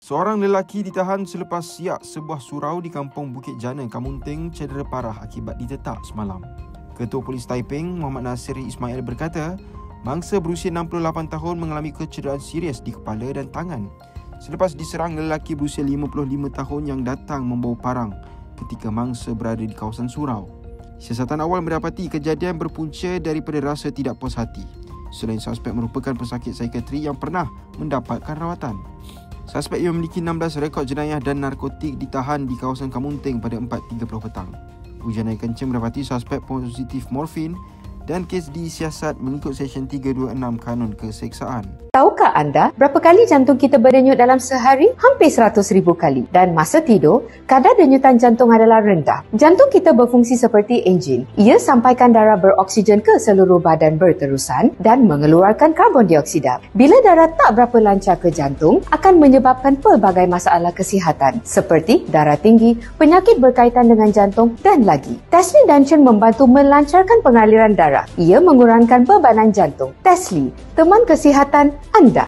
Seorang lelaki ditahan selepas siak sebuah surau di kampung Bukit Jana, Kamunteng cedera parah akibat ditetak semalam. Ketua Polis Taiping, Muhammad Nasir Ismail berkata, mangsa berusia 68 tahun mengalami kecederaan serius di kepala dan tangan selepas diserang lelaki berusia 55 tahun yang datang membawa parang ketika mangsa berada di kawasan surau. Siasatan awal mendapati kejadian berpunca daripada rasa tidak puas hati. Selain suspek merupakan pesakit psikiatri yang pernah mendapatkan rawatan. Suspek yang memiliki 16 rekod jenayah dan narkotik ditahan di kawasan Kamunteng pada 4.30 petang. Ujian air kencing mendapati suspek positif morfin dan kes disiasat mengikut Seksyen 326 Kanun Keseksaan. Tahukah anda berapa kali jantung kita berdenyut dalam sehari? Hampir 100,000 kali. Dan masa tidur, kadar denyutan jantung adalah rendah. Jantung kita berfungsi seperti enjin. Ia sampaikan darah beroksigen ke seluruh badan berterusan dan mengeluarkan karbon dioksida. Bila darah tak berapa lancar ke jantung, akan menyebabkan pelbagai masalah kesihatan seperti darah tinggi, penyakit berkaitan dengan jantung dan lagi. Tesli Dungeon membantu melancarkan pengaliran darah. Ia mengurangkan bebanan jantung. Tesli, teman kesihatan anda.